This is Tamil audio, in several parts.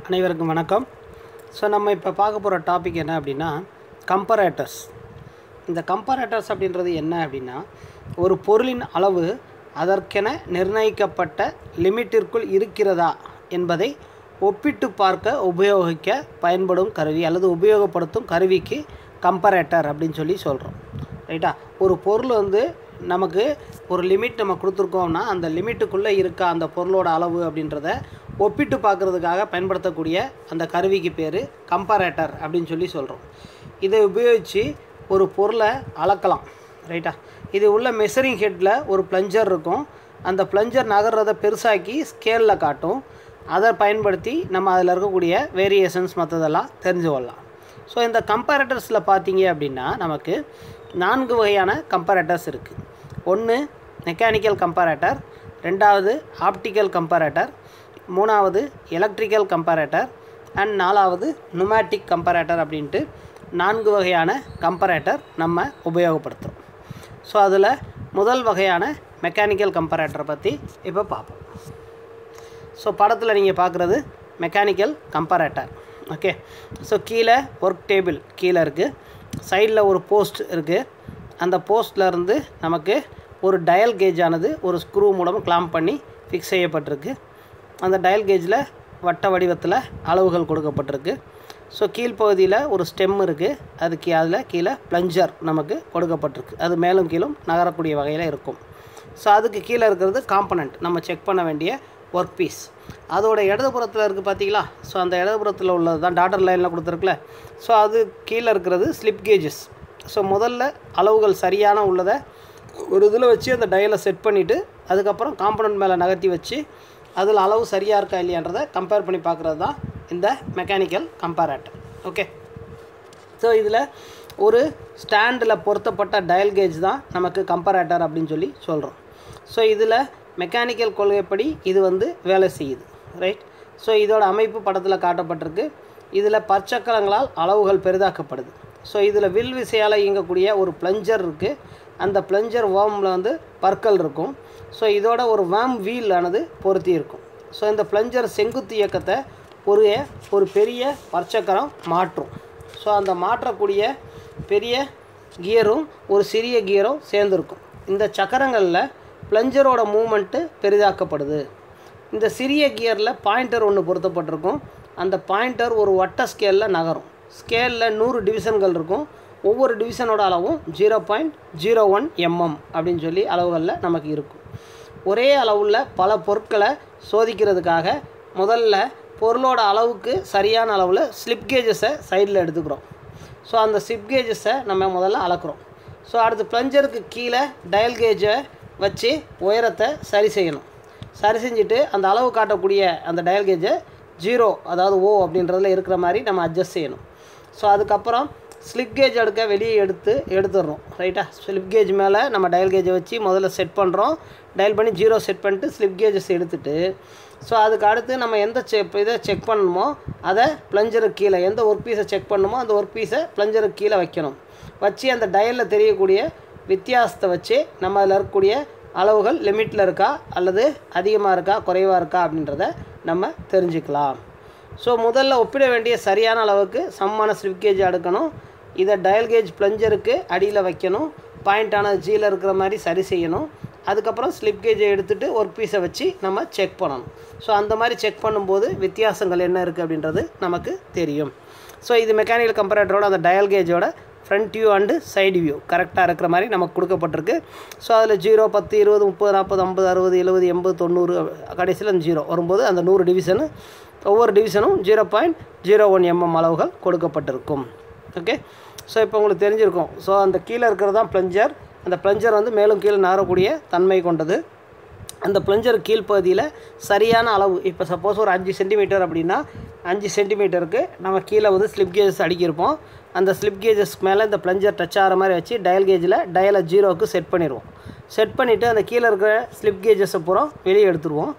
அனைவருக்கும் வணக்கம். ஸோ நம்ம இப்போ பார்க்க போகிற டாபிக் என்ன அப்படின்னா கம்பரேட்டர்ஸ். இந்த கம்பரேட்டர்ஸ் அப்படின்றது என்ன அப்படின்னா, ஒரு பொருளின் அளவு அதற்கென நிர்ணயிக்கப்பட்ட லிமிட்டிற்குள் இருக்கிறதா என்பதை ஒப்பிட்டு பார்க்க உபயோகிக்க பயன்படும் கருவி அல்லது உபயோகப்படுத்தும் கருவிக்கு கம்பரேட்டர் அப்படின்னு சொல்லி சொல்கிறோம். ரைட்டா? ஒரு பொருள் நமக்கு ஒரு லிமிட் நம்ம கொடுத்துருக்கோம்னா அந்த லிமிட்டுக்குள்ளே இருக்க அந்த பொருளோட அளவு அப்படின்றத ஒப்பிட்டு பார்க்குறதுக்காக பயன்படுத்தக்கூடிய அந்த கருவிக்கு பேர் கம்பரேட்டர் அப்படின்னு சொல்லி சொல்கிறோம். இதை உபயோகித்து ஒரு பொருளை அளக்கலாம். ரைட்டா? இது உள்ள மெஷரிங் ஹெட்டில் ஒரு ப்ளஞ்சர் இருக்கும். அந்த ப்ளஞ்சர் நகர்றதை பெருசாக்கி ஸ்கேலில் காட்டும். அதை பயன்படுத்தி நம்ம அதில் இருக்கக்கூடிய வேரியேஷன்ஸ் மற்றதெல்லாம் தெரிஞ்சு கொள்ளலாம். ஸோ இந்த கம்பேரேட்டர்ஸில் பார்த்தீங்க அப்படின்னா நமக்கு 4 வகையான கம்பேரேட்டர்ஸ் இருக்குது. ஒன்று மெக்கானிக்கல் கம்பேரேட்டர், ரெண்டாவது ஆப்டிக்கல் கம்பேரேட்டர், மூணாவது எலக்ட்ரிக்கல் கம்பேரேட்டர் அண்ட் நாலாவது நுமேட்டிக் கம்பேரேட்டர் அப்படின்ட்டு 4 வகையான கம்பேரேட்டர் நம்ம உபயோகப்படுத்துகிறோம். ஸோ அதில் முதல் வகையான மெக்கானிக்கல் கம்பேரேட்டரை பற்றி இப்போ பார்ப்போம். ஸோ படத்தில் நீங்கள் பார்க்குறது மெக்கானிக்கல் கம்பேரேட்டர். ஓகே. ஸோ கீழே ஒர்க் டேபிள் கீழே இருக்குது. சைடில் ஒரு போஸ்ட் இருக்குது. அந்த போஸ்ட்லேருந்து நமக்கு ஒரு டயல் கேஜ் ஆனது ஒரு ஸ்க்ரூ மூலம் கிளாம்ப் பண்ணி ஃபிக்ஸ் செய்யப்பட்டிருக்கு. அந்த டயல் கேஜில் வட்ட வடிவத்தில் அளவுகள் கொடுக்கப்பட்டிருக்கு. ஸோ கீழ்ப்பகுதியில் ஒரு ஸ்டெம் இருக்குது. அதுக்கு அதில் கீழே ப்ளஞ்சர் நமக்கு கொடுக்கப்பட்டிருக்கு. அது மேலும் கீழும் நகரக்கூடிய வகையில் இருக்கும். ஸோ அதுக்கு கீழே இருக்கிறது காம்பனண்ட், நம்ம செக் பண்ண வேண்டிய ஒர்க் பீஸ். அதோட இடதுபுறத்தில் இருக்குது பார்த்தீங்களா? ஸோ அந்த இடதுபுறத்தில் உள்ளது தான் டாட்டர் லைனில் கொடுத்துருக்குல. ஸோ அது கீழே இருக்கிறது ஸ்லிப் கேஜஸ். ஸோ முதல்ல அளவுகள் சரியான உள்ளதை ஒரு இதில் வச்சு அந்த டயலை செட் பண்ணிவிட்டு அதுக்கப்புறம் காம்பனண்ட் மேலே நகர்த்தி வச்சு அதில் அளவு சரியாக இருக்கா இல்லையான்றதை கம்பேர் பண்ணி பார்க்குறது தான் இந்த மெக்கானிக்கல் கம்பேரேட்டர். ஓகே. ஸோ இதில் ஒரு ஸ்டாண்டில் பொருத்தப்பட்ட டயல் கேஜ் தான் நமக்கு கம்பேரேட்டர் அப்படின்னு சொல்லி சொல்கிறோம். ஸோ இதில் மெக்கானிக்கல் கொள்கைப்படி இது வேலை செய்யுது. ரைட்? ஸோ இதோட அமைப்பு படத்தில் காட்டப்பட்டிருக்கு. இதில் பற்சக்கரங்களால் அளவுகள் பெரிதாக்கப்படுது. ஸோ இதில் வில் விசையால் இயங்கக்கூடிய ஒரு ப்ளஞ்சர் இருக்குது. அந்த ப்ளஞ்சர் வேர்மில் பற்கள் இருக்கும். ஸோ இதோட ஒரு வேம் வீல் ஆனது பொருத்தி இருக்கும். ஸோ இந்த ப்ளஞ்சர் செங்குத்து இயக்கத்தை ஒரு பெரிய பற்சக்கரம் மாற்றும். ஸோ அந்த மாற்றக்கூடிய பெரிய கியரும் ஒரு சிறிய கியரும் சேர்ந்துருக்கும். இந்த சக்கரங்களில் ப்ளஞ்சரோட மூமெண்ட்டு பெரிதாக்கப்படுது. இந்த சிறிய கியரில் பாயிண்டர் ஒன்று பொருத்தப்பட்டிருக்கும். அந்த பாயிண்டர் ஒரு வட்ட ஸ்கேலில் நகரும். ஸ்கேலில் 100 டிவிஷன்கள் இருக்கும். ஒவ்வொரு டிவிஷனோட அளவும் 0.01 mm அப்படின்னு சொல்லி அளவுகளில் நமக்கு இருக்கும். ஒரே அளவுள்ள பல பொருட்களை சோதிக்கிறதுக்காக முதல்ல பொருளோட அளவுக்கு சரியான அளவில் ஸ்லிப் கேஜஸை சைடில் எடுத்துக்கிறோம். ஸோ அந்த ஸ்லிப் கேஜஸை நம்ம முதல்ல அளக்குறோம். ஸோ அடுத்து ப்ளஞ்சருக்கு கீழே டயல் கேஜை வச்சு உயரத்தை சரி செய்யணும். சரி செஞ்சுட்டு அந்த அளவு காட்டக்கூடிய அந்த டயல் கேஜை 0 அதாவது O அப்படின்றதில் இருக்கிற மாதிரி நம்ம அட்ஜஸ்ட் செய்யணும். ஸோ அதுக்கப்புறம் ஸ்லிப் கேஜ் வெளியே எடுத்துடுறோம். ரைட்டா? ஸ்லிப் கேஜ் மேலே நம்ம டயல் கேஜை வச்சு முதல்ல செட் பண்ணுறோம். டயல் பண்ணி 0 செட் பண்ணிட்டு ஸ்லிப் கேஜஸ் எடுத்துகிட்டு ஸோ அதுக்கு அடுத்து நம்ம எந்த இதை செக் பண்ணணுமோ அதை ப்ளஞ்சருக்கு கீழே எந்த ஒர்க் பீஸை செக் பண்ணணுமோ அந்த ஒர்க் பீஸை ப்ளஞ்சருக்கு கீழே வைக்கணும். வச்சு அந்த டயலில் தெரியக்கூடிய வித்தியாசத்தை வச்சு நம்ம அதில் இருக்கக்கூடிய அளவுகள் லிமிட்டில் இருக்கா அல்லது அதிகமாக இருக்கா குறைவாக இருக்கா அப்படின்றத நம்ம தெரிஞ்சுக்கலாம். ஸோ முதல்ல ஒப்பிட வேண்டிய சரியான அளவுக்கு சமமான ஸ்லிப் கேஜ் எடுக்கணும். இதை டயல் கேஜ் ப்ளஞ்சருக்கு அடியில் வைக்கணும். பாயிண்டான ஜீல இருக்கிற மாதிரி சரி செய்யணும். அதுக்கப்புறம் ஸ்லிப் கேஜை எடுத்துகிட்டு ஒர்க் பீஸை வச்சு நம்ம செக் பண்ணணும். ஸோ அந்த மாதிரி செக் பண்ணும்போது வித்தியாசங்கள் என்ன இருக்குது அப்படின்றது நமக்கு தெரியும். ஸோ இது மெக்கானிக்கல் கம்பேரேட்டரோட அந்த டயல் கேஜோட front view and side view கரெக்டாக இருக்கிற மாதிரி நமக்கு கொடுக்கப்பட்டிருக்கு. ஸோ அதில் 0, 10, 20, 30, 40, 50, 60, 70, 80, 90 கடைசியில் அந்த 0 வரும்போது அந்த 100 டிவிஷனு ஒவ்வொரு டிவிஷனும் 0.01 mm அளவுகள் கொடுக்கப்பட்டிருக்கும். ஓகே. ஸோ இப்போ உங்களுக்கு தெரிஞ்சிருக்கும். ஸோ அந்த கீழே இருக்கிறது தான் ப்ளஞ்சர். அந்த ப்ளஞ்சர் மேலும் கீழே நகரக்கூடிய தன்மை கொண்டது. அந்த ப்ளஞ்சர் கீழ்ப்பகுதியில் சரியான அளவு இப்போ சப்போஸ் ஒரு 5 சென்டிமீட்டர் அப்படின்னா 5 சென்டிமீட்டருக்கு நம்ம கீழே ஸ்லிப் கேஜஸ் அடிக்கிருப்போம். அந்த ஸ்லிப் கேஜஸ்க்கு மேலே இந்த ப்ளஞ்சர் டச் ஆகிற மாதிரி வச்சு டயல் கேஜில் டயலை 0க்கு செட் பண்ணிடுவோம். செட் பண்ணிவிட்டு அந்த கீழே இருக்கிற ஸ்லிப் கேஜஸை பூரா வெளியே எடுத்துருவோம்.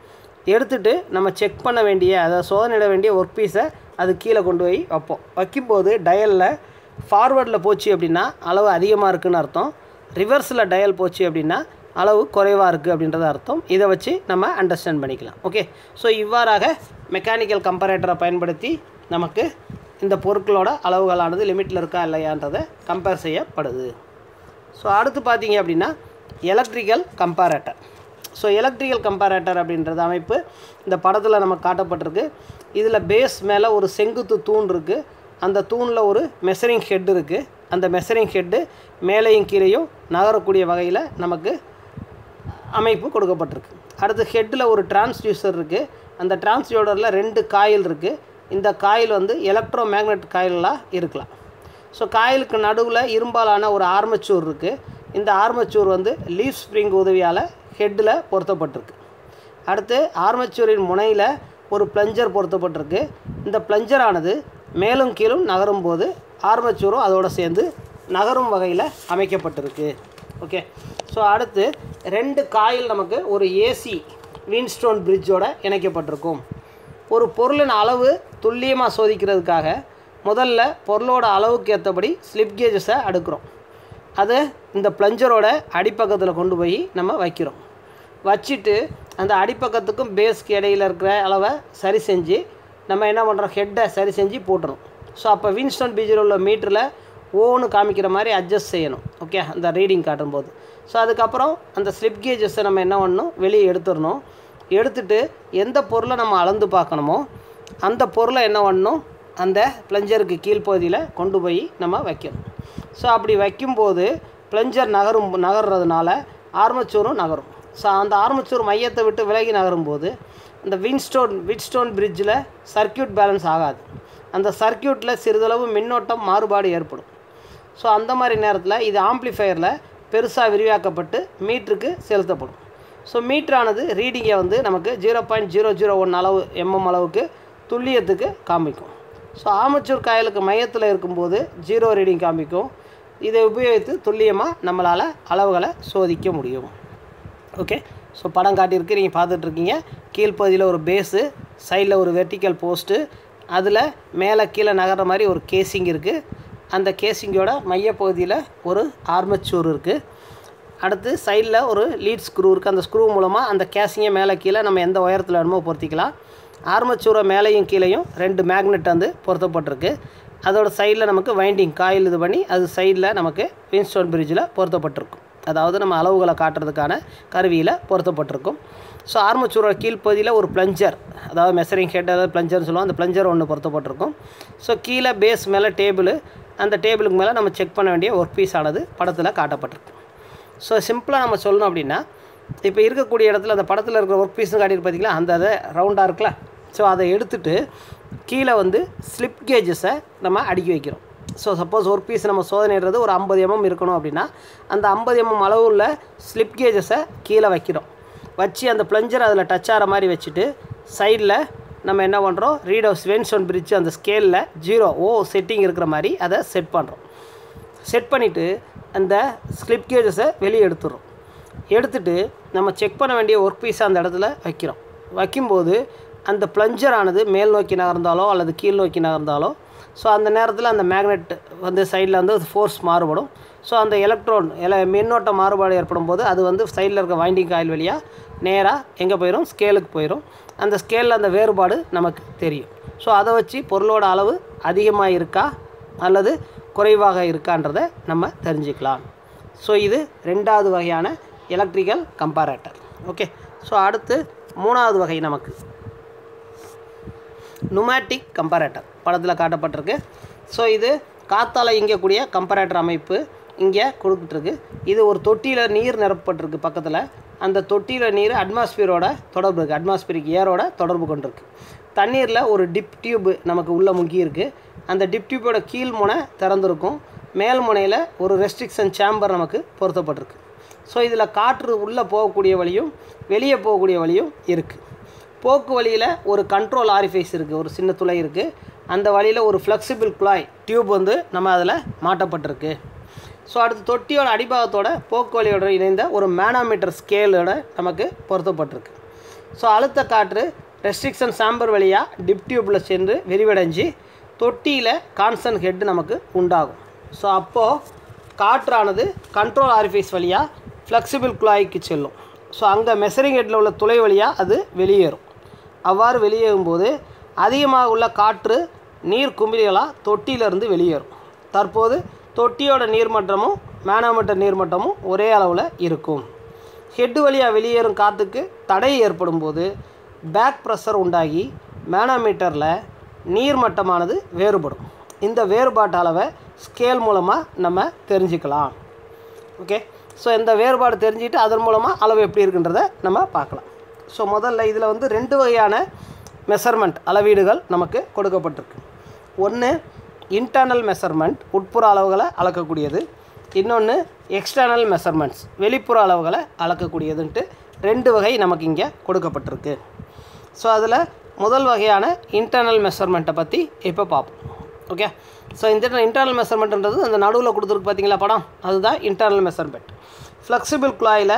எடுத்துகிட்டு நம்ம செக் பண்ண வேண்டிய அதை சோதனையிட வேண்டிய ஒர்க் பீஸை அது கீழே கொண்டு போய் வைப்போம். வைக்கும்போது டயலில் ஃபார்வர்டில் போச்சு அப்படின்னா அளவு அதிகமாக இருக்குதுன்னு அர்த்தம். ரிவர்ஸில் டயல் போச்சு அப்படின்னா அளவு குறைவாக இருக்குது அப்படின்றது அர்த்தம். இதை வச்சு நம்ம அண்டர்ஸ்டாண்ட் பண்ணிக்கலாம். ஓகே, ஸோ இவ்வாறாக மெக்கானிக்கல் கம்பரேட்டரை பயன்படுத்தி நமக்கு இந்த பொருட்களோட அளவுகளானது லிமிட்டில் இருக்கா இல்லையான்றதை கம்பேர் செய்யப்படுது. ஸோ அடுத்து பார்த்தீங்க அப்படின்னா electrical comparator. So electrical comparator அப்படின்றது அமைப்பு இந்த படத்தில் நமக்கு காட்டப்பட்டிருக்கு. இதில் பேஸ் மேலே ஒரு செங்குத்து தூண் இருக்குது. அந்த தூணில் ஒரு மெஷரிங் ஹெட் இருக்குது. அந்த மெஷரிங் ஹெட்டு மேலேயும் கீழேயும் நகரக்கூடிய வகையில் நமக்கு அமைப்பு கொடுக்கப்பட்டிருக்கு. அடுத்து ஹெட்டில் ஒரு டிரான்ஸ்டியூசர் இருக்குது. அந்த டிரான்ஸ்டியூசரில் 2 காயில் இருக்குது. இந்த காயில் வந்து எலக்ட்ரோ மேக்னெட் காயிலாக இருக்கலாம். ஸோ காயிலுக்கு நடுவில் இரும்பாலான ஒரு ஆர்மச்சூர் இருக்குது. இந்த ஆர்மச்சூர் வந்து லீஃப் ஸ்ப்ரிங் உதவியால் ஹெட்டில் பொருத்தப்பட்டிருக்கு. அடுத்து ஆர்மச்சூரின் முனையில் ஒரு பிளஞ்சர் பொருத்தப்பட்டிருக்கு. இந்த பிளஞ்சரானது மேலும் கீழும் நகரும் போது ஆர்மச்சூரும் அதோடு சேர்ந்து நகரும் வகையில் அமைக்கப்பட்டிருக்கு. ஓகே, ஸோ அடுத்து 2 காயில் நமக்கு ஒரு ஏசி வீன்ஸ்டோன் பிரிட்ஜோட இணைக்கப்பட்டிருக்கும். ஒரு பொருளின் அளவு துல்லியமாக சோதிக்கிறதுக்காக முதல்ல பொருளோட அளவுக்கு ஏற்றபடி ஸ்லிப் கேஜஸை அடுக்கிறோம். அதை இந்த பிளஞ்சரோட அடிப்பக்கத்தில் கொண்டு போய் நம்ம வைக்கிறோம். வச்சுட்டு அந்த அடிப்பக்கத்துக்கும் பேஸ்க்கு இடையில் இருக்கிற அளவை சரி செஞ்சு நம்ம என்ன பண்ணுறோம், ஹெட்டை சரி செஞ்சு போட்டுரும். ஸோ அப்போ வீன்ஸ்டோன் பிரிட்ஜில் உள்ள மீட்டரில் ஓன்னு காமிக்கிற மாதிரி அட்ஜஸ்ட் செய்யணும். ஓகே, அந்த ரீடிங் காட்டும்போது. ஸோ அதுக்கப்புறம் அந்த ஸ்லிப் கேஜஸை நம்ம என்ன பண்ணணும், வெளியே எடுத்துடணும். எடுத்துட்டு எந்த பொருளை நம்ம அளந்து பார்க்கணுமோ அந்த பொருளை என்ன பண்ணணும், அந்த பிளஞ்சருக்கு கீழ்ப்பகுதியில் கொண்டு போய் நம்ம வைக்கணும். ஸோ அப்படி வைக்கும்போது பிளஞ்சர் நகர்றதுனால ஆர்மச்சூரும் நகரும். ஸோ அந்த ஆர்மச்சூர் மையத்தை விட்டு விலகி நகரும்போது அந்த விட்ஸ்டோன் பிரிட்ஜில் சர்க்கியூட் பேலன்ஸ் ஆகாது. அந்த சர்க்கியூட்டில் சிறிதளவு மின்னோட்டம் மாறுபாடு ஏற்படும். ஸோ அந்த மாதிரி நேரத்தில் இது ஆம்ப்ளிஃபையரில் பெருசாக விரிவாக்கப்பட்டு மீட்டருக்கு செலுத்தப்படும். ஸோ மீட்டரானது ரீடிங்கை வந்து நமக்கு 0.001 அளவு அளவுக்கு துல்லியத்துக்கு காமிக்கும். ஸோ ஆர்மச்சூர் காயிலுக்கு மையத்தில் இருக்கும்போது 0 ரீடிங் காமிக்கும். இதை உபயோகித்து துல்லியமாக நம்மளால் அளவுகளை சோதிக்க முடியும். ஓகே, ஸோ படம் காட்டியிருக்கு, நீங்கள் பார்த்துட்ருக்கீங்க. கீழ்ப்பகுதியில் ஒரு பேஸு, சைடில் ஒரு வெர்டிக்கல் போஸ்ட்டு, அதில் மேலே கீழே நகர்ற மாதிரி ஒரு கேசிங் இருக்குது. அந்த கேசிங்கோட மையப்பகுதியில் ஒரு ஆர்மச்சூர் இருக்குது. அடுத்து சைடில் ஒரு லீட் ஸ்க்ரூ இருக்குது. அந்த ஸ்க்ரூ மூலமாக அந்த கேசிங்கை மேலே கீழே நம்ம எந்த உயரத்தில் வேணுமோ பொருத்திக்கலாம். ஆர்மச்சூரை மேலேயும் கீழேயும் 2 மேக்னெட் வந்து பொருத்தப்பட்டிருக்கு. அதோட சைடில் நமக்கு வைண்டிங் காயில் இது பண்ணி அது சைடில் நமக்கு வீன்ஸ்டோன் பிரிட்ஜில் பொருத்தப்பட்டிருக்கும். அதாவது நம்ம அளவுகளை காட்டுறதுக்கான கருவியில் பொருத்தப்பட்டிருக்கும். ஸோ ஆர்மச்சூரோட கீழ்ப்பகுதியில் ஒரு பிளஞ்சர், அதாவது மெஷரிங் ஹெட், அதாவது பிளஞ்சர்னு சொல்லுவோம், அந்த பிளஞ்சர் ஒன்று பொருத்தப்பட்டிருக்கும். ஸோ கீழே பேஸ் மேலே டேபிள், அந்த டேபிளுக்கு மேலே நம்ம செக் பண்ண வேண்டிய ஒர்க் பீஸ் ஆனது படத்தில் காட்டப்பட்டிருக்கு. ஸோ சிம்பிளாக நம்ம சொல்லணும் அப்படின்னா, இப்போ இருக்கக்கூடிய இடத்துல அந்த படத்தில் இருக்கிற ஒர்க் பீஸ்னு காட்டிட்டு பார்த்தீங்களா, அந்த அதை ரவுண்டாக இருக்குல்ல. ஸோ அதை எடுத்துகிட்டு கீழே வந்து ஸ்லிப் கேஜஸை நம்ம அடுக்கி வைக்கிறோம். ஸோ சப்போஸ் ஒர்க் பீஸ் நம்ம சோதனைடுறது ஒரு 50 mm இருக்கணும் அப்படின்னா அந்த 50 mm அளவு உள்ள ஸ்லிப் கேஜஸை கீழே வைக்கிறோம். வச்சு அந்த பிளஞ்சர் அதில் டச் ஆகிற மாதிரி வச்சுட்டு சைடில் நம்ம என்ன பண்ணுறோம், வீன்ஸ்டோன் பிரிட்ஜ் அந்த ஸ்கேலில் 0 செட்டிங் இருக்கிற மாதிரி அதை செட் பண்ணுறோம். செட் பண்ணிவிட்டு அந்த ஸ்லிப் கேஜஸை வெளியே எடுத்துடுறோம். எடுத்துகிட்டு நம்ம செக் பண்ண வேண்டிய ஒர்க் பீஸை அந்த இடத்துல வைக்கிறோம். வைக்கும்போது அந்த பிளஞ்சரானது மேல் நோக்கி நகர்ந்தாலோ அல்லது கீழ் நோக்கி நகர்ந்தாலோ ஸோ அந்த நேரத்தில் அந்த மேக்னெட் வந்து சைடில் வந்து ஃபோர்ஸ் மாறுபடும். ஸோ அந்த மின்னோட்ட மாறுபாடு ஏற்படும் போது அது வந்து சைடில் இருக்க வைண்டிங் காயில் வழியாக நேராக எங்கே போயிடும், ஸ்கேலுக்கு போயிடும். அந்த ஸ்கேலில் அந்த வேறுபாடு நமக்கு தெரியும். ஸோ அதை வச்சு பொருளோட அளவு அதிகமாக இருக்கா அல்லது குறைவாக இருக்கான்றதை நம்ம தெரிஞ்சுக்கலாம். ஸோ இது 2வது வகையான எலக்ட்ரிக்கல் கம்பேரேட்டர். ஓகே, ஸோ அடுத்து 3வது வகை நமக்கு நுமேட்டிக் கம்பேரேட்டர் படத்தில் காட்டப்பட்டிருக்கு. ஸோ இது காற்றால் இயங்கக்கூடிய கம்பேரேட்டர் அமைப்பு இங்கே கொடுத்துட்ருக்கு. இது ஒரு தொட்டியில் நீர் நிரப்பப்பட்டிருக்கு. பக்கத்தில் அந்த தொட்டியில் நீர் அட்மாஸ்பியரோட தொடர்பு இருக்குது, அட்மாஸ்பியரிக் ஏரோட தொடர்பு கொண்டிருக்கு. தண்ணீரில் ஒரு டிப் டியூப் நமக்கு உள்ளே முங்கி இருக்குது. அந்த டிப் டியூப்போட கீழ் முனை திறந்துருக்கும். மேல் முனையில் ஒரு ரெஸ்ட்ரிக்ஷன் சேம்பர் நமக்கு பொருத்தப்பட்டிருக்கு. ஸோ இதில் காற்று உள்ளே போகக்கூடிய வழியும் வெளியே போகக்கூடிய வழியும் இருக்குது. போக்கு வழியில் ஒரு கண்ட்ரோல் ஆரிஃபைஸ் இருக்குது, ஒரு சின்ன துளை இருக்குது. அந்த வழியில் ஒரு ஃப்ளெக்சிபிள் குழாய் டியூப் வந்து நம்ம அதில் மாட்டப்பட்டிருக்கு. ஸோ அடுத்து தொட்டியோட அடிபாகத்தோட போக்கு வழியோட இணைந்த ஒரு மேனோமீட்டர் ஸ்கேலோட நமக்கு பொருத்தப்பட்டிருக்கு. ஸோ அழுத்த காற்று ரெஸ்ட்ரிக்ஷன் சாம்பர் வழியாக டிப் டியூப்பில் சென்று விரிவடைஞ்சு தொட்டியில் கான்ஸ்டன்ட் ஹெட் நமக்கு உண்டாகும். ஸோ அப்போது காற்றானது கண்ட்ரோல் ஆரிஃபைஸ் வழியாக ஃப்ளெக்சிபிள் குழாய்க்கு செல்லும். ஸோ அங்கே மெஷரிங் ஹெட்டில் உள்ள துளை வழியாக அது வெளியேறும். அவ்வாறு வெளியேறும்போது அதிகமாக உள்ள காற்று நீர் குமிழிகளாக தொட்டியிலிருந்து வெளியேறும். தற்போது தொட்டியோட நீர்மட்டமும் மேனோமீட்டர் நீர்மட்டமும் ஒரே அளவில் இருக்கும். ஹெட்டு வழியாக வெளியேறும் காற்றுக்கு தடை ஏற்படும் போது பேக் ப்ரெஷர் உண்டாகி மேனோமீட்டரில் நீர்மட்டமானது வேறுபடும். இந்த வேறுபாட்டு அளவை ஸ்கேல் மூலமாக நம்ம தெரிஞ்சுக்கலாம். ஓகே, ஸோ இந்த வேறுபாடு தெரிஞ்சுக்கிட்டு அதன் மூலமாக அளவு எப்படி இருக்குன்றதை நம்ம பார்க்கலாம். ஸோ முதல்ல இதில் வந்து 2 வகையான மெஷர்மெண்ட் அளவீடுகள் நமக்கு கொடுக்கப்பட்டிருக்கு. ஒன்று இன்டர்னல் மெஷர்மெண்ட், உட்புற அளவுகளை அளக்கக்கூடியது. இன்னொன்று எக்ஸ்டர்னல் மெஷர்மெண்ட்ஸ், வெளிப்புற அளவுகளை அளக்கக்கூடியதுன்ட்டு 2 வகை நமக்கு இங்கே கொடுக்கப்பட்டிருக்கு. ஸோ அதில் முதல் வகையான இன்டர்னல் மெஷர்மெண்ட்டை பற்றி இப்போ பார்ப்போம். ஓகே, ஸோ இந்த இன்டர்னல் மெஷர்மெண்ட்ன்றது அந்த நடுவில் கொடுத்துருக்கு பார்த்தீங்களா படம், அதுதான் இன்டர்னல் மெஷர்மெண்ட். ஃப்ளெக்சிபிள் குழாயில்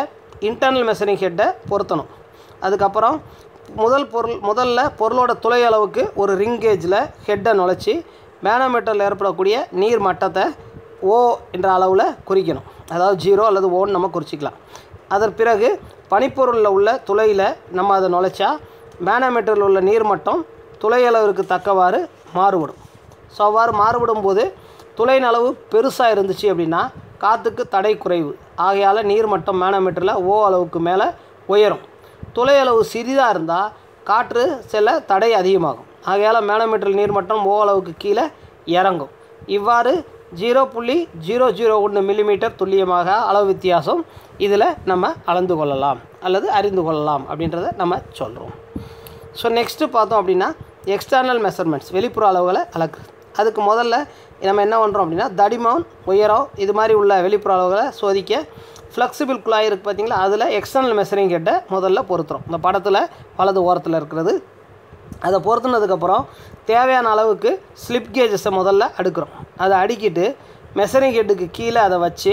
இன்டர்னல் மெஷரிங் ஹெட்டை பொருத்தணும். அதுக்கப்புறம் முதல்ல பொருளோட துளை அளவுக்கு ஒரு ரிங் கேஜில் ஹெட்டை நுழைச்சி மேனோமீட்டரில் ஏற்படக்கூடிய நீர் மட்டத்தை ஓ என்ற அளவில் குறிக்கணும். அதாவது 0 அல்லது ஓன்னு நம்ம குறிச்சிக்கலாம். அதன் பிறகு பனிப்பொருளில் உள்ள துளையில் நம்ம அதை நுழைச்சா மேனோமீட்டரில் உள்ள நீர் மட்டம் துளை அளவிற்கு தக்கவாறு மாறுபடும். ஸோ அவ்வாறு மாறுபடும் போது துளையின் அளவு பெருசாக இருந்துச்சு அப்படின்னா காற்றுக்கு தடை குறைவு, ஆகையால் நீர் மட்டம் மேனோமீட்டரில் ஓ அளவுக்கு மேலே உயரும். துளை அளவு சிறிதாக இருந்தால் காற்று செல்ல தடை அதிகமாகும், ஆகையால் மேனோமீட்டரில் நீர்மட்டம் ஓ அளவுக்கு கீழே இறங்கும். இவ்வாறு 0.001 மில்லிமீட்டர் துல்லியமாக அளவு வித்தியாசம் இதில் நம்ம அளந்து கொள்ளலாம் அல்லது அறிந்து கொள்ளலாம் அப்படின்றத நம்ம சொல்கிறோம். ஸோ நெக்ஸ்ட்டு பார்த்தோம் அப்படின்னா எக்ஸ்டர்னல் மெஷர்மெண்ட்ஸ், வெளிப்புற அளவுகளை அளக்குறது. அதுக்கு முதல்ல நம்ம என்ன பண்ணுறோம் அப்படின்னா தடிமன், உயரம் இது மாதிரி உள்ள வெளிப்புற அளவுகளை சோதிக்க ஃப்ளெக்சிபிள் குழாய் இருக்குது பார்த்தீங்களா, அதில் எக்ஸ்டர்னல் மெஷரிங் ஹெட்டை முதல்ல பொருத்துகிறோம். இந்த படத்தில் வலது ஓரத்தில் இருக்கிறது. அதை பொருத்துனதுக்கப்புறம் தேவையான அளவுக்கு ஸ்லிப் கேஜஸை முதல்ல அடுக்கிறோம். அதை அடுக்கிட்டு மெஷரிங் ஹெட்டுக்கு கீழே அதை வச்சு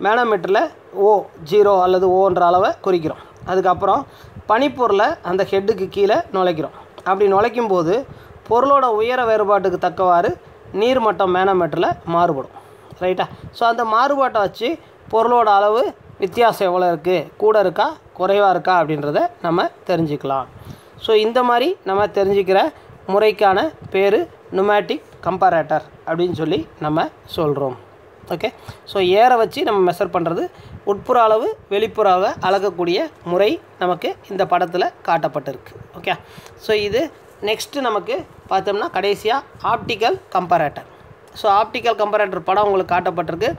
மேனோமீட்டரில் ஓ 0 அல்லது ஓன்ற அளவை குறிக்கிறோம். அதுக்கப்புறம் பனிப்பொருளை அந்த ஹெட்டுக்கு கீழே நுழைக்கிறோம். அப்படி நுழைக்கும் போது பொருளோட உயர வேறுபாட்டுக்கு தக்கவாறு நீர்மட்டம் மேனோமீட்டரில் மாறுபடும். ரைட்டா? ஸோ அந்த மாறுபாட்டை வச்சு பொருளோட அளவு வித்தியாசம் எவ்வளோ இருக்குது, கூட இருக்கா குறைவாக இருக்கா அப்படின்றத நம்ம தெரிஞ்சுக்கலாம். ஸோ இந்த மாதிரி நம்ம தெரிஞ்சுக்கிற முறைக்கான பேர் நுமேட்டிக் கம்பேரேட்டர் அப்படின்னு சொல்லி நம்ம சொல்கிறோம். ஓகே, ஸோ ஏரை வச்சு நம்ம மெஷர் பண்ணுறது, உட்புற அளவு வெளிப்புற அளவு அளக்கக்கூடிய முறை நமக்கு இந்த படத்தில் காட்டப்பட்டிருக்கு. ஓகே, ஸோ இது நெக்ஸ்ட்டு நமக்கு பார்த்தோம்னா கடைசியாக optical comparator. So optical comparator படம் உங்களுக்கு காட்டப்பட்டிருக்கு.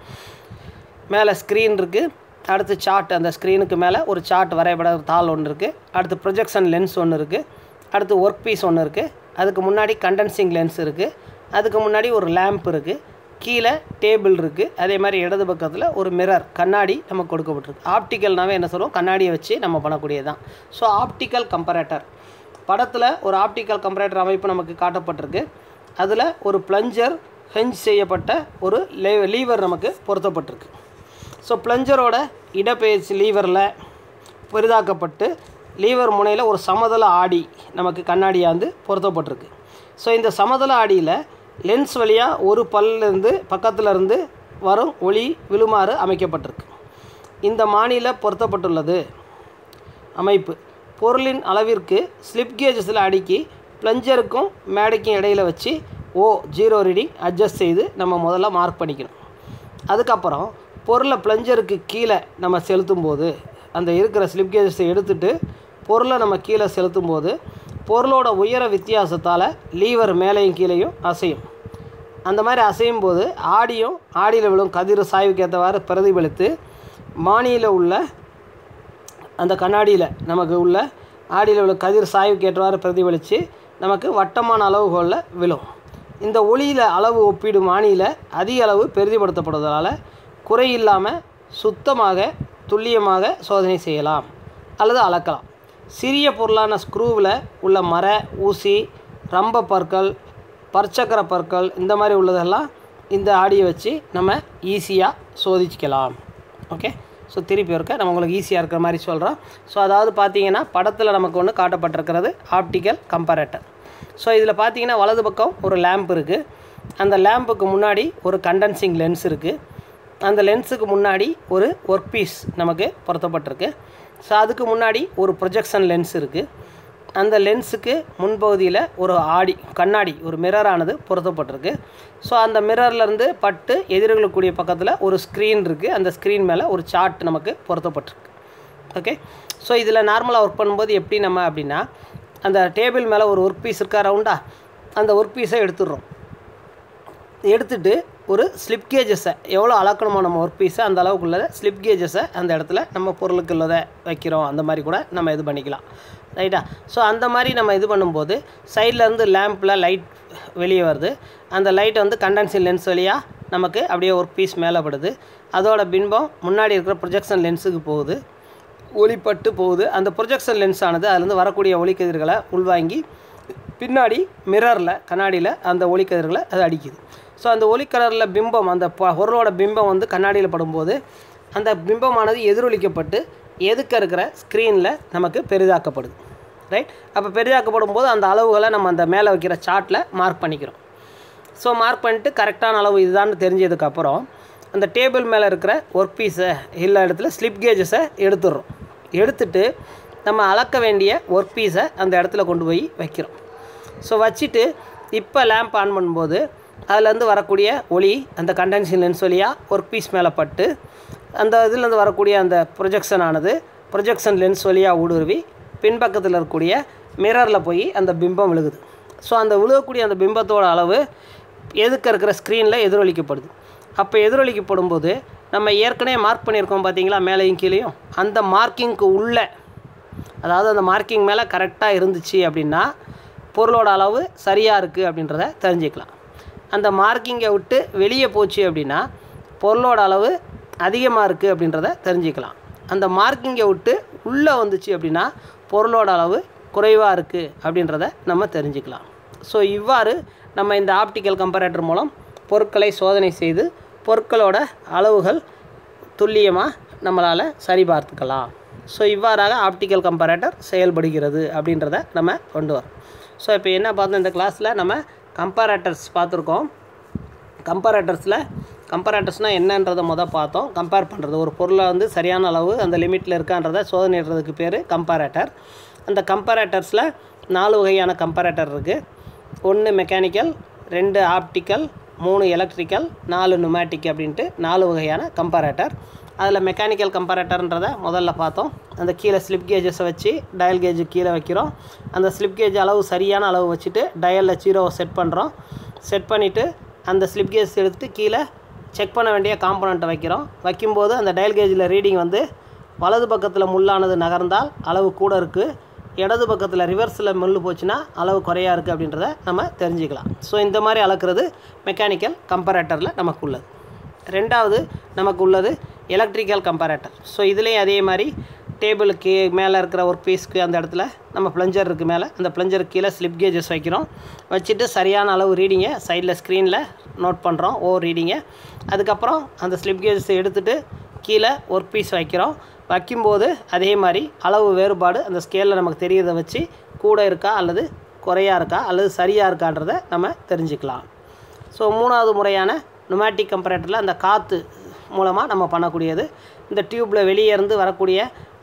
மேலே ஸ்க்ரீன் இருக்குது, அடுத்து சார்ட், அந்த ஸ்க்ரீனுக்கு மேலே ஒரு சார்ட் வரைபட தாள் ஒன்று இருக்குது, அடுத்து ப்ரொஜெக்ஷன் லென்ஸ் ஒன்று இருக்குது, அடுத்து ஒர்க் பீஸ் ஒன்று இருக்குது, அதுக்கு முன்னாடி கண்டென்சிங் லென்ஸ் இருக்குது, அதுக்கு முன்னாடி ஒரு லேம்ப் இருக்குது, கீழே டேபிள் இருக்குது, அதே மாதிரி இடது பக்கத்தில் ஒரு மிரர் கண்ணாடி நமக்கு கொடுக்கப்பட்டிருக்கு. ஆப்டிக்கல்னாவே என்ன சொல்லுவோம், கண்ணாடியை வச்சு நம்ம பண்ணக்கூடியது தான். ஸோ ஆப்டிக்கல் கம்பேரேட்டர் படத்தில் ஒரு ஆப்டிக்கல் கம்பேரேட்டர் அமைப்பு நமக்கு காட்டப்பட்டிருக்கு. அதில் ஒரு பிளஞ்சர் ஹெஞ்ச் செய்யப்பட்ட ஒரு லீவர் நமக்கு பொருத்தப்பட்டிருக்கு. ஸோ பிளஞ்சரோட இடப்பெயர்ச்சி லீவரில் பெரிதாக்கப்பட்டு லீவர் முனையில் ஒரு சமதள ஆடி நமக்கு கண்ணாடியாந்து பொருத்தப்பட்டிருக்கு. ஸோ இந்த சமதள ஆடியில் லென்ஸ் வழியாக ஒரு பக்கத்தில் இருந்து வரும் ஒளி விழுமாறு அமைக்கப்பட்டிருக்கு. இந்த மானியில் பொருத்தப்பட்டுள்ளது அமைப்பு பொருளின் அளவிற்கு ஸ்லிப் கேஜஸில் அடுக்கி பிளஞ்சருக்கும் மேடைக்கும் இடையில் வச்சு ஓ 0 ரீடிங் அட்ஜஸ்ட் செய்து நம்ம முதல்ல மார்க் பண்ணிக்கணும். அதுக்கப்புறம் பொருளை பிளஞ்சருக்கு கீழே நம்ம செலுத்தும் போது அந்த இருக்கிற ஸ்லிப் கேஜஸை எடுத்துகிட்டு பொருளை நம்ம கீழே செலுத்தும் போது பொருளோட உயர வித்தியாசத்தால் லீவர் மேலேயும் கீழேயும் அசையும். அந்த மாதிரி அசையும் போது ஆடியில் விழும் கதிர் சாய்வுக்கு ஏற்றவாறு பிரதிபலித்து மானியில் உள்ள அந்த கண்ணாடியில் நமக்கு உள்ள ஆடியில் உள்ள கதிர் சாய்வுக்கு ஏற்றவாறு பிரதிபலித்து நமக்கு வட்டமான அளவுகோலில் விழும். இந்த ஒளியில் அளவு ஒப்பிடும் மானியில் அதிக அளவு பெரிதுபடுத்தப்படுவதால் குறையில்லாமல் சுத்தமாக துல்லியமாக சோதனை செய்யலாம் அல்லது அளக்கலாம். சிறிய பொருளான ஸ்க்ரூவில் உள்ள மர ஊசி, ரம்ப பற்கள், பற்சக்கர பற்கள் இந்த மாதிரி உள்ளதெல்லாம் இந்த ஆடியை வச்சு நம்ம ஈஸியாக சோதிக்கலாம். ஓகே, ஸோ திருப்பி இருக்க நம்ம உங்களுக்கு ஈஸியாக இருக்கிற மாதிரி சொல்கிறோம். ஸோ அதாவது பார்த்தீங்கன்னா படத்தில் நமக்கு ஒன்று காட்டப்பட்டிருக்கிறது ஆப்டிக்கல் கம்பேரேட்டர். ஸோ இதில் பார்த்தீங்கன்னா வலது பக்கம் ஒரு லேம்ப் இருக்குது, அந்த லேம்புக்கு முன்னாடி ஒரு கண்டென்சிங் லென்ஸ் இருக்குது, அந்த லென்ஸுக்கு முன்னாடி ஒரு ஒர்க் பீஸ் நமக்கு பொருத்தப்பட்டிருக்கு. ஸோ அதுக்கு முன்னாடி ஒரு ப்ரொஜெக்ஷன் லென்ஸ் இருக்குது. அந்த லென்ஸுக்கு முன்பகுதியில் ஒரு கண்ணாடி ஒரு மிரரானது பொருத்தப்பட்டிருக்கு. ஸோ அந்த மிரர்லேருந்து பட்டு எதிர்களுக்கூடிய பக்கத்தில் ஒரு ஸ்க்ரீன் இருக்குது. அந்த ஸ்க்ரீன் மேலே ஒரு சார்ட் நமக்கு பொருத்தப்பட்டிருக்கு. ஓகே. ஸோ இதில் நார்மலாக ஒர்க் பண்ணும்போது எப்படி நம்ம அப்படின்னா, அந்த டேபிள் மேலே ஒரு ஒர்க் பீஸ் இருக்கா ரவுண்டாக, அந்த ஒர்க் பீஸை எடுத்துடுறோம். எடுத்துகிட்டு ஒரு ஸ்லிப் கேஜஸை எவ்வளோ அளக்கணுமோ நம்ம ஒர்க் பீஸை அந்த அளவுக்குள்ளதை ஸ்லிப் கேஜஸை அந்த இடத்துல நம்ம பொருளுக்கு உள்ளதை வைக்கிறோம். அந்த மாதிரி கூட நம்ம இது பண்ணிக்கலாம். ரைட்டா? ஸோ அந்த மாதிரி நம்ம இது பண்ணும்போது சைட்லேருந்து லேம்பில் லைட் வெளியே வருது. அந்த லைட் வந்து கண்டென்சிங் லென்ஸ் வழியாக நமக்கு அப்படியே ஒர்க் பீஸ் மேலே படுது. அதோட பின்பம் முன்னாடி இருக்கிற ப்ரொஜெக்ஷன் லென்ஸுக்கு போகுது, ஒளிப்பட்டு போகுது. அந்த ப்ரொஜெக்ஷன் லென்ஸ் ஆனது அதுலேருந்து வரக்கூடிய ஒளிக்கதிர்களை உள்வாங்கி பின்னாடி மிரரில் கண்ணாடியில் அந்த ஒளிக்கதிர்களை அது அடிக்குது. ஸோ அந்த ஒளிக்கதிரில் பிம்பம் அந்த பொருளோட பிம்பம் வந்து கண்ணாடியில் படும்போது அந்த பிம்பமானது எதிரொலிக்கப்பட்டு எதுக்க இருக்கிற ஸ்க்ரீனில் நமக்கு பெரிதாக்கப்படுது. ரைட்? அப்போ பெரிதாக்கப்படும் போது அந்த அளவுகளை நம்ம அந்த மேலே வைக்கிற சார்ட்டில் மார்க் பண்ணிக்கிறோம். ஸோ மார்க் பண்ணிட்டு கரெக்டான அளவு இதுதான் தெரிஞ்சதுக்கப்புறம் அந்த டேபிள் மேலே இருக்கிற ஒர்க் பீஸை எல்லா இடத்துல ஸ்லிப் கேஜஸை எடுத்துடுறோம். எடுத்துட்டு நம்ம அளக்க வேண்டிய ஒர்க் பீஸை அந்த இடத்துல கொண்டு போய் வைக்கிறோம். ஸோ வச்சுட்டு இப்போ லேம்ப் ஆன் பண்ணும்போது அதுலேருந்து வரக்கூடிய ஒளி அந்த கண்டென்சிங் லென்ஸ் வழியாக ஒர்க் பீஸ் மேலே பட்டு அந்த இதுலேருந்து வரக்கூடிய அந்த ப்ரொஜெக்ஷன் லென்ஸ் வழியாக ஊடுருவி பின்பக்கத்தில் இருக்கக்கூடிய மிரரில் போய் அந்த பிம்பம் விழுகுது. ஸோ அந்த விழுகக்கூடிய அந்த பிம்பத்தோட அளவு எதுக்க இருக்கிற ஸ்க்ரீனில் எதிரொலிக்கப்படுது. அப்போ எதிரொலிக்கப்படும் போது நம்ம ஏற்கனவே மார்க் பண்ணியிருக்கோம் பார்த்தீங்களா, மேலேயும் கீழேயும், அந்த மார்க்கிங்க்கு உள்ளே, அதாவது அந்த மார்க்கிங் மேலே கரெக்டாக இருந்துச்சு அப்படின்னா பொருளோட அளவு சரியாக இருக்குது அப்படின்றத தெரிஞ்சுக்கலாம். அந்த மார்க்கிங்கை விட்டு வெளியே போச்சு அப்படின்னா பொருளோட அளவு அதிகமாக இருக்குது அப்படின்றத தெரிஞ்சுக்கலாம். அந்த மார்க்கிங்கை விட்டு உள்ளே வந்துச்சு அப்படின்னா பொருளோட அளவு குறைவாக இருக்குது அப்படின்றத நம்ம தெரிஞ்சுக்கலாம். ஸோ இவ்வாறு நம்ம இந்த ஆப்டிக்கல் கம்பேரேட்டர் மூலம் பொருட்களை சோதனை செய்து பொருட்களோட அளவுகள் துல்லியமாக நம்மளால் சரிபார்த்துக்கலாம். ஸோ இவ்வாறாக ஆப்டிக்கல் கம்பேரேட்டர் செயல்படுகிறது அப்படின்றத நம்ம கொண்டு வரோம். ஸோ இப்போ என்ன பார்த்தோம், இந்த கிளாஸில் நம்ம கம்பேரேட்டர்ஸ் பார்த்துருக்கோம். கம்பேரேட்டர்ஸ்னால் என்னன்றதை பார்த்தோம். கம்பேர் பண்ணுறது, ஒரு பொருளை வந்து சரியான அளவு அந்த லிமிட்டில் இருக்கான்றதை சோதனைடுறதுக்கு பேர் கம்பேரேட்டர். அந்த கம்பேரேட்டர்ஸில் 4 வகையான கம்பேரேட்டர் இருக்குது. 1 மெக்கானிக்கல், 2 ஆப்டிக்கல், 3 எலக்ட்ரிக்கல், 4 நுமேட்டிக் அப்படின்ட்டு 4 வகையான கம்பேரேட்டர். அதில் மெக்கானிக்கல் கம்பேரேட்டர்ன்றதை முதல்ல பார்த்தோம். அந்த கீழே ஸ்லிப் கேஜஸை வச்சு டயல் கேஜு கீழே வைக்கிறோம். அந்த ஸ்லிப் கேஜ் அளவு சரியான அளவு வச்சுட்டு டயலில் 0 செட் பண்ணுறோம். செட் பண்ணிவிட்டு அந்த ஸ்லிப் கேஜ் எடுத்துகிட்டு கீழே செக் பண்ண வேண்டிய காம்பனண்ட்டை வைக்கிறோம். வைக்கும்போது அந்த டயல் கேஜில் ரீடிங் வந்து வலது பக்கத்தில் முள்ளானது நகர்ந்தால் அளவு கூட இருக்குது, இடது பக்கத்தில் ரிவர்ஸில் முள் போச்சுன்னா அளவு குறையாக இருக்குது அப்படின்றத நம்ம தெரிஞ்சுக்கலாம். ஸோ இந்த மாதிரி அளக்கிறது மெக்கானிக்கல் கம்பேரேட்டரில் நமக்கு உள்ளது. ரெண்டாவது நமக்கு உள்ளது எலக்ட்ரிக்கல் கம்பேரேட்டர். ஸோ இதுலேயும் அதே மாதிரி டேபிளுக்கு மேலே இருக்கிற ஒர்க் பீஸ்க்கு அந்த இடத்துல நம்ம ப்ளஞ்சர் இருக்குது மேலே, அந்த ப்ளஞ்சருக்கு கீழே ஸ்லிப் கேஜஸ் வைக்கிறோம். வச்சுட்டு சரியான அளவு ரீடிங்கை சைடில் ஸ்க்ரீனில் நோட் பண்ணுறோம், ரீடிங்கை. அதுக்கப்புறம் அந்த ஸ்லிப் கேஜஸை எடுத்துகிட்டு கீழே ஒர்க் பீஸ் வைக்கிறோம். வைக்கும்போது அதே மாதிரி அளவு வேறுபாடு அந்த ஸ்கேலில் நமக்கு தெரியறதை வச்சு கூட இருக்கா அல்லது குறையாக இருக்கா அல்லது சரியாக இருக்கான்றதை நம்ம தெரிஞ்சுக்கலாம். ஸோ மூணாவது முறையான நுமேட்டிக் கம்பேரேட்டரில் அந்த காற்று மூலமாக நம்ம பண்ணக்கூடியது. இந்த டியூப்பில் வெளியே இருந்து வரக்கூடிய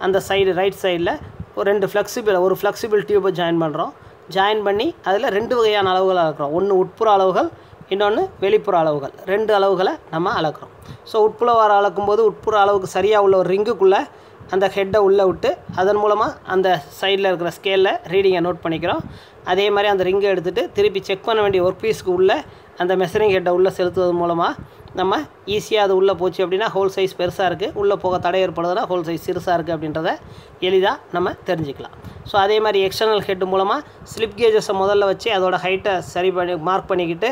அந்த சைடு ரைட் சைடில் ஒரு ஃப்ளெக்சிபிள் டியூப்பை ஜாயின் பண்ணுறோம். ஜாயின் பண்ணி அதில் 2 வகையான அளவுகளை அளக்கிறோம். ஒன்று உட்புற அளவுகள், இன்னொன்று வெளிப்புற அளவுகள். 2 அளவுகளை நம்ம அளக்கிறோம். ஸோ உட்புற அளக்கும்போது உட்புற அளவுக்கு சரியாக உள்ள ஒரு ரிங்குக்குள்ளே அந்த ஹெட்டை உள்ளே விட்டு அதன் மூலமாக அந்த சைடில் இருக்கிற ஸ்கேலில் ரீடிங்கை நோட் பண்ணிக்கிறோம். அதே மாதிரி அந்த ரிங்கை எடுத்துகிட்டு திருப்பி செக் பண்ண வேண்டிய ஒர்க் பீஸ்க்கு உள்ளே அந்த மெஷரிங் ஹெட்டை உள்ளே செலுத்துவது மூலமாக நம்ம ஈஸியாக அது உள்ளே போச்சு அப்படின்னா ஹோல் சைஸ் பெருசாக இருக்குது, உள்ளே போக தடை ஏற்படுதுன்னா ஹோல் சைஸ் சிறுசாக இருக்குது அப்படின்றத எளிதாக நம்ம தெரிஞ்சுக்கலாம். ஸோ அதே மாதிரி எக்ஸ்டர்னல் ஹெட் மூலமாக ஸ்லிப் கேஜஸை முதல்ல வச்சு அதோட ஹைட்டை சரி பண்ணி மார்க் பண்ணிக்கிட்டு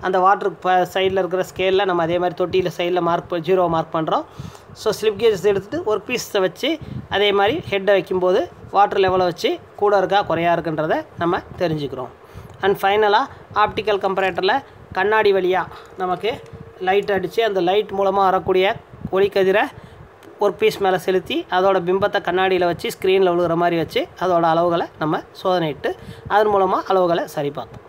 அந்த வாட்டருக்கு சைடில் இருக்கிற ஸ்கேலில் நம்ம அதே மாதிரி தொட்டியில் சைடில் 0 மார்க் பண்ணுறோம். ஸோ ஸ்லிப் கேஜஸ் எடுத்துகிட்டு ஒர்க் பீஸை வச்சு அதே மாதிரி ஹெட்டை வைக்கும்போது வாட்டர் லெவலை வச்சு கூட இருக்கா குறையா இருக்குன்றதை நம்ம தெரிஞ்சுக்கிறோம். அண்ட் ஃபைனலாக ஆப்டிக்கல் கம்பேரேட்டரில் கண்ணாடி வழியாக நமக்கு லைட் அடித்து அந்த லைட் மூலமாக வரக்கூடிய ஒளிக்கதிரை ஒர்க் பீஸ் மேலே செலுத்தி அதோட பிம்பத்தை கண்ணாடியில் வச்சு ஸ்க்ரீனில் விழுகிற மாதிரி வச்சு அதோட அளவுகளை நம்ம சோதனையிட்டு அதன் மூலமாக அளவுகளை சரி பார்த்தோம்.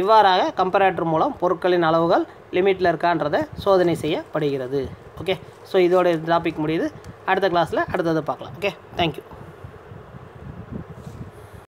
இவ்வாறாக கம்பேரேட்டர் மூலம் பொருட்களின் அளவுகள் லிமிட்டில் இருக்கான்றதை சோதனை செய்யப்படுகிறது. ஓகே. ஸோ இதோட டாபிக் முடியுது. அடுத்த கிளாஸில் அடுத்தது பார்க்கலாம். Okay, thank you.